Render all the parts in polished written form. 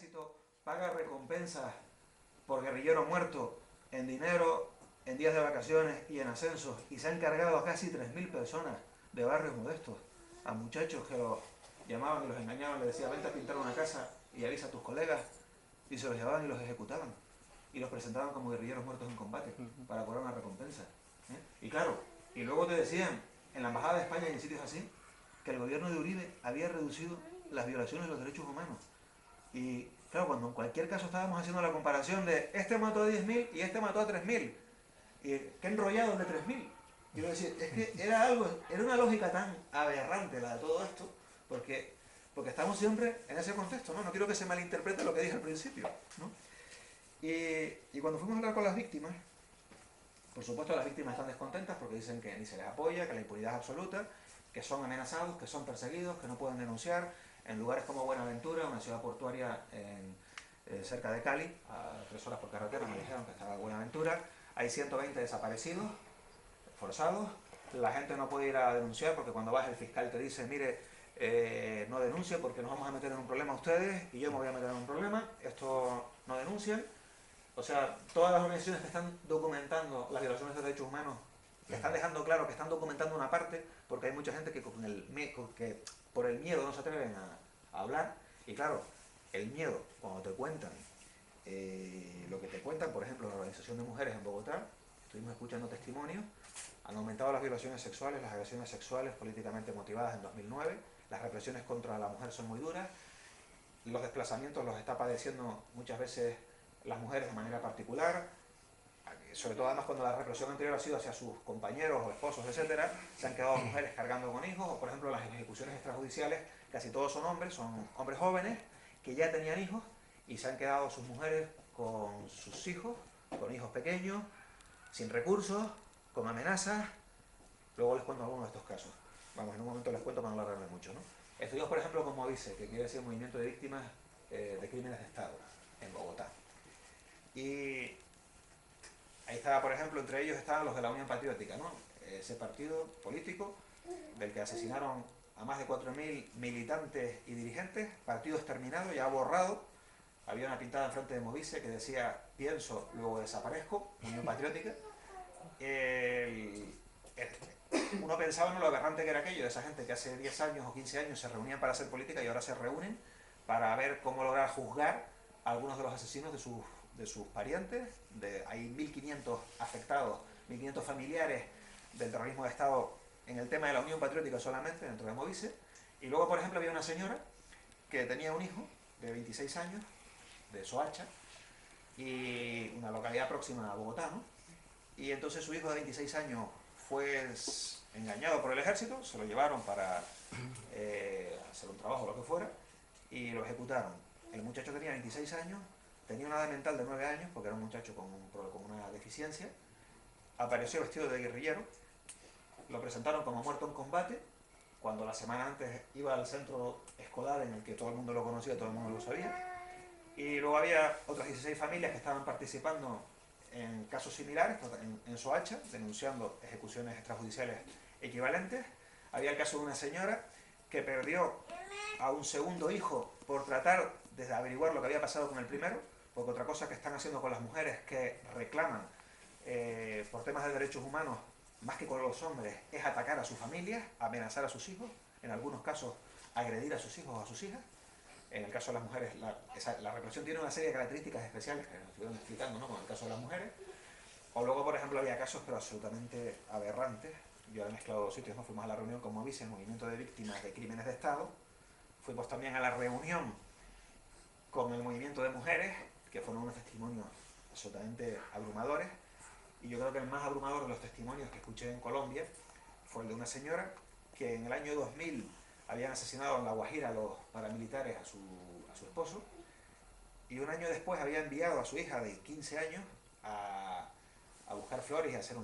ejército paga recompensas por guerrillero muerto en dinero, en días de vacaciones y en ascensos, y se han cargado a casi 3.000 personas de barrios modestos, a muchachos que los llamaban y los engañaban, les decían vente a pintar una casa y avisa a tus colegas, y se los llevaban y los ejecutaban, y los presentaban como guerrilleros muertos en combate, para cobrar una recompensa. Y claro, y luego te decían, en la Embajada de España y en sitios así, que el gobierno de Uribe había reducido las violaciones de los derechos humanos. Y claro, cuando en cualquier caso estábamos haciendo la comparación de este mató a 10.000 y este mató a 3.000, y qué enrollado el de 3.000. Quiero decir, es que era una lógica tan aberrante la de todo esto, porque estamos siempre en ese contexto, ¿no? No quiero que se malinterprete lo que dije al principio, ¿no? Y cuando fuimos a hablar con las víctimas, por supuesto las víctimas están descontentas porque dicen que ni se les apoya, que la impunidad es absoluta, que son amenazados, que son perseguidos, que no pueden denunciar. En lugares como Buenaventura, una ciudad portuaria cerca de Cali, a 3 horas por carretera, me dijeron que estaba Buenaventura, hay 120 desaparecidos, forzados, la gente no puede ir a denunciar porque cuando vas el fiscal te dice, mire, no denuncie porque nos vamos a meter en un problema a ustedes y yo me voy a meter en un problema, esto no denuncian. O sea, todas las organizaciones que están documentando las violaciones de derechos humanos le están dejando claro que están documentando una parte, porque hay mucha gente que por el miedo no se atreven a hablar. Y claro, el miedo, cuando te cuentan lo que te cuentan, por ejemplo, la Organización de Mujeres en Bogotá, estuvimos escuchando testimonios, han aumentado las violaciones sexuales, las agresiones sexuales políticamente motivadas en 2009, las represiones contra la mujer son muy duras, los desplazamientos los está padeciendo muchas veces las mujeres de manera particular, sobre todo además cuando la represión anterior ha sido hacia sus compañeros o esposos, etcétera, se han quedado mujeres cargando con hijos, o por ejemplo las ejecuciones extrajudiciales, casi todos son hombres jóvenes que ya tenían hijos y se han quedado sus mujeres con sus hijos, con hijos pequeños, sin recursos, con amenazas. Luego les cuento algunos de estos casos. Vamos, en un momento les cuento para no alargarme mucho, ¿no? Estuvimos, por ejemplo, con Movice, que quiere decir Movimiento de Víctimas de Crímenes de Estado, en Bogotá. Y ahí estaba, por ejemplo, entre ellos estaban los de la Unión Patriótica, ¿no? Ese partido político del que asesinaron a más de 4.000 militantes y dirigentes, partido exterminado, ya borrado. Había una pintada enfrente de Movice que decía pienso, luego desaparezco, Unión Patriótica. Uno pensaba en lo aberrante que era aquello, de esa gente que hace 10 años o 15 años se reunían para hacer política y ahora se reúnen para ver cómo lograr juzgar a algunos de los asesinos de sus parientes. Hay 1.500 afectados, 1.500 familiares del terrorismo de Estado en el tema de la Unión Patriótica solamente, dentro de Movice. Y luego, por ejemplo, había una señora que tenía un hijo de 26 años, de Soacha, y una localidad próxima a Bogotá, ¿no? Y entonces su hijo de 26 años fue engañado por el ejército, se lo llevaron para hacer un trabajo o lo que fuera, y lo ejecutaron. El muchacho tenía 26 años, tenía una edad mental de 9 años, porque era un muchacho con una deficiencia, apareció vestido de guerrillero, lo presentaron como muerto en combate, cuando la semana antes iba al centro escolar en el que todo el mundo lo conocía, todo el mundo lo sabía, y luego había otras 16 familias que estaban participando en casos similares, en Soacha, denunciando ejecuciones extrajudiciales equivalentes. Había el caso de una señora que perdió a un segundo hijo por tratar de averiguar lo que había pasado con el primero, porque otra cosa que están haciendo con las mujeres que reclaman por temas de derechos humanos, más que con los hombres, es atacar a sus familias, amenazar a sus hijos, en algunos casos agredir a sus hijos o a sus hijas. En el caso de las mujeres, la represión tiene una serie de características especiales que nos estuvieron explicando, ¿no? Con el caso de las mujeres. O luego, por ejemplo, había casos pero absolutamente aberrantes. Yo he mezclado dos sitios, ¿no? Fuimos a la reunión con Movice, el Movimiento de Víctimas de Crímenes de Estado. Fuimos también a la reunión con el Movimiento de Mujeres, que fueron unos testimonios absolutamente abrumadores. Y yo creo que el más abrumador de los testimonios que escuché en Colombia fue el de una señora que en el año 2000 habían asesinado en La Guajira a los paramilitares a su esposo, y un año después había enviado a su hija de 15 años a buscar flores y hacer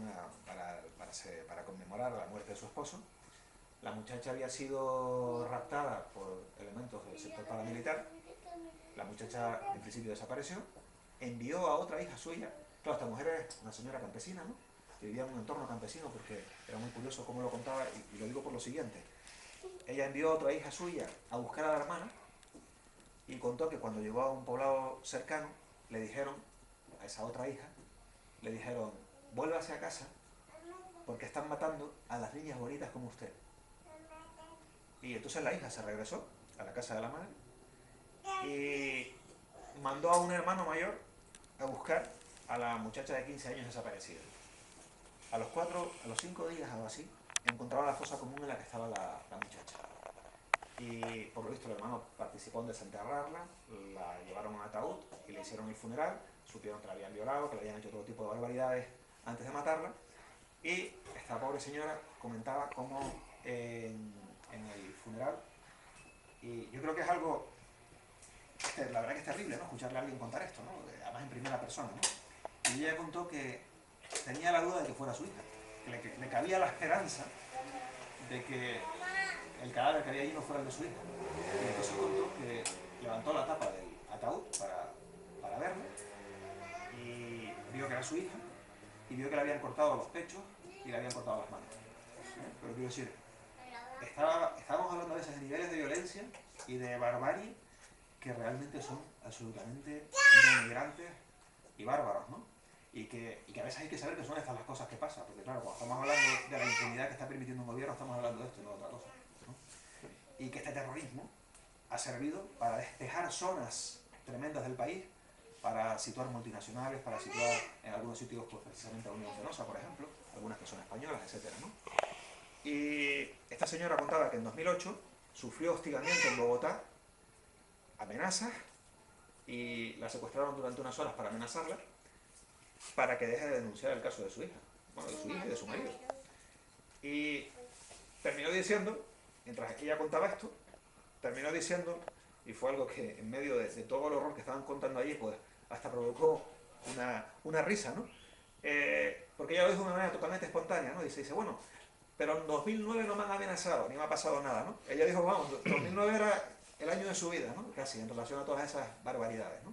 para conmemorar la muerte de su esposo. La muchacha había sido raptada por elementos del sector paramilitar, la muchacha en principio desapareció, envió a otra hija suya. Claro, esta mujer es una señora campesina, ¿no? Que vivía en un entorno campesino, porque era muy curioso cómo lo contaba, y lo digo por lo siguiente. Ella envió a otra hija suya a buscar a la hermana, y contó que cuando llegó a un poblado cercano, le dijeron, a esa otra hija, le dijeron, vuélvase a casa porque están matando a las niñas bonitas como usted. Y entonces la hija se regresó a la casa de la madre y mandó a un hermano mayor a buscar a la muchacha de 15 años desaparecida. A los 5 días o así, encontraba la fosa común en la que estaba la muchacha. Y por lo visto el hermano participó en desenterrarla, la llevaron a un ataúd y le hicieron el funeral, supieron que la habían violado, que le habían hecho todo tipo de barbaridades antes de matarla, y esta pobre señora comentaba cómo en el funeral, y yo creo que es algo, la verdad que es terrible, ¿no? Escucharle a alguien contar esto, ¿no? Además en primera persona, ¿no? Y ella contó que tenía la duda de que fuera su hija, que le cabía la esperanza de que el cadáver que había allí no fuera el de su hija. Y entonces contó que levantó la tapa del ataúd para verlo y vio que era su hija y vio que le habían cortado los pechos y le habían cortado las manos. Pero quiero decir, estábamos hablando a veces de niveles de violencia y de barbarie que realmente son absolutamente denigrantes y bárbaros, ¿no? Y que a veces hay que saber que son estas las cosas que pasan, porque claro, cuando estamos hablando de la impunidad que está permitiendo un gobierno, estamos hablando de esto y no de otra cosa, ¿no? Y que este terrorismo ha servido para despejar zonas tremendas del país, para situar multinacionales, para situar en algunos sitios pues, precisamente a la Unión Fenosa, por ejemplo, algunas que son españolas, etcétera, ¿no? Y esta señora contaba que en 2008 sufrió hostigamiento en Bogotá, amenazas, y la secuestraron durante unas horas para amenazarla, para que deje de denunciar el caso de su hija, bueno, de su hija y de su marido. Y terminó diciendo, mientras ella contaba esto, terminó diciendo, y fue algo que en medio de todo el horror que estaban contando allí, pues hasta provocó una risa, ¿no? Porque ella lo dijo de una manera totalmente espontánea, ¿no? Dice, bueno, pero en 2009 no me han amenazado, ni me ha pasado nada, ¿no? Ella dijo, vamos, 2009 era el año de su vida, ¿no? Casi, en relación a todas esas barbaridades, ¿no?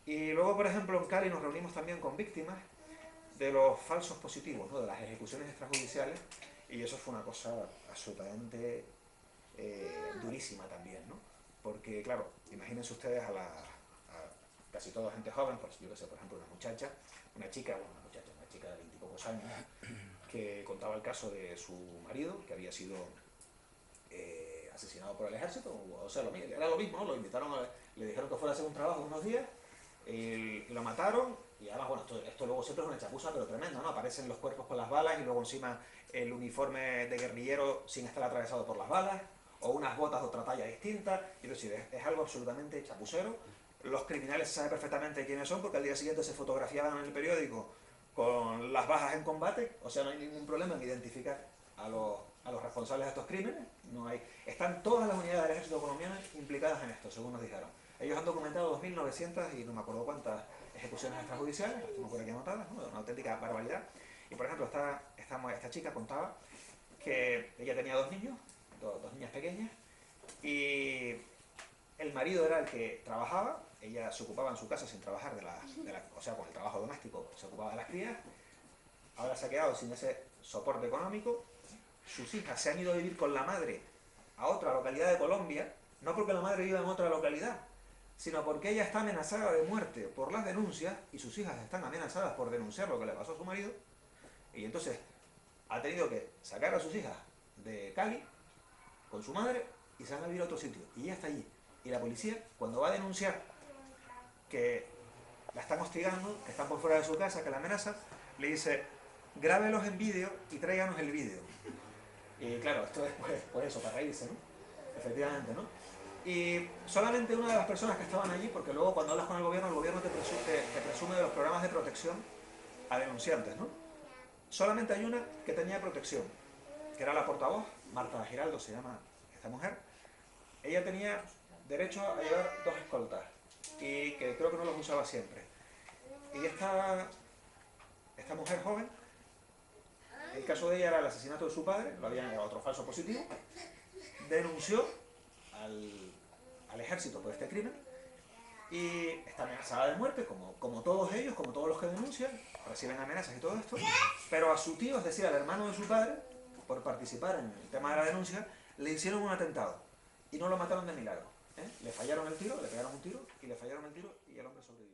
Y luego, por ejemplo, en Cali nos reunimos también con víctimas de los falsos positivos, ¿no? De las ejecuciones extrajudiciales, y eso fue una cosa absolutamente durísima también, ¿no? Porque, claro, imagínense ustedes a casi toda gente joven, pues yo que sé, por ejemplo, una chica de 20 y pocos años, que contaba el caso de su marido, que había sido asesinado por el ejército, o sea, era lo mismo, ¿no? Lo invitaron, le dijeron que fuera a hacer un trabajo unos días, y lo mataron, y además, bueno, esto luego siempre es una chapuza, pero tremenda, ¿no? Aparecen los cuerpos con las balas y luego encima el uniforme de guerrillero sin estar atravesado por las balas, o unas botas de otra talla distinta, es decir, es algo absolutamente chapucero. Los criminales saben perfectamente quiénes son porque al día siguiente se fotografiaban en el periódico con las bajas en combate, o sea, no hay ningún problema en identificar a los responsables de estos crímenes. Están todas las unidades del ejército colombiano implicadas en esto, según nos dijeron. Ellos han documentado 2.900 y no me acuerdo cuántas ejecuciones extrajudiciales, las tengo por aquí anotadas, ¿no? Una auténtica barbaridad. Y por ejemplo, esta chica contaba que ella tenía dos niños, dos niñas pequeñas, y el marido era el que trabajaba, ella se ocupaba en su casa sin trabajar, o sea, con el trabajo doméstico se ocupaba de las crías, ahora se ha quedado sin ese soporte económico, sus hijas se han ido a vivir con la madre a otra localidad de Colombia, no porque la madre viva en otra localidad, sino porque ella está amenazada de muerte por las denuncias y sus hijas están amenazadas por denunciar lo que le pasó a su marido, y entonces ha tenido que sacar a sus hijas de Cali con su madre y se van a vivir a otro sitio, y ella está allí. Y la policía, cuando va a denunciar que la están hostigando, que están por fuera de su casa, que la amenazan, le dice, grábelos en vídeo y tráiganos el vídeo. Y claro, esto es pues eso, para reírse, ¿no? Efectivamente, ¿no? Y solamente una de las personas que estaban allí, porque luego cuando hablas con el gobierno te presume de los programas de protección a denunciantes, ¿no? Solamente hay una que tenía protección, que era la portavoz, Marta Giraldo se llama esta mujer. Ella tenía derecho a llevar 2 escoltas y que creo que no los usaba siempre. Y esta mujer joven, el caso de ella era el asesinato de su padre, lo habían otro falso positivo, denunció al ejército por este crimen y está amenazada de muerte, como todos ellos, como todos los que denuncian, reciben amenazas y todo esto, pero a su tío, es decir, al hermano de su padre, por participar en el tema de la denuncia, le hicieron un atentado y no lo mataron de milagro. Le fallaron el tiro, le pegaron un tiro y le fallaron el tiro y el hombre sobrevivió.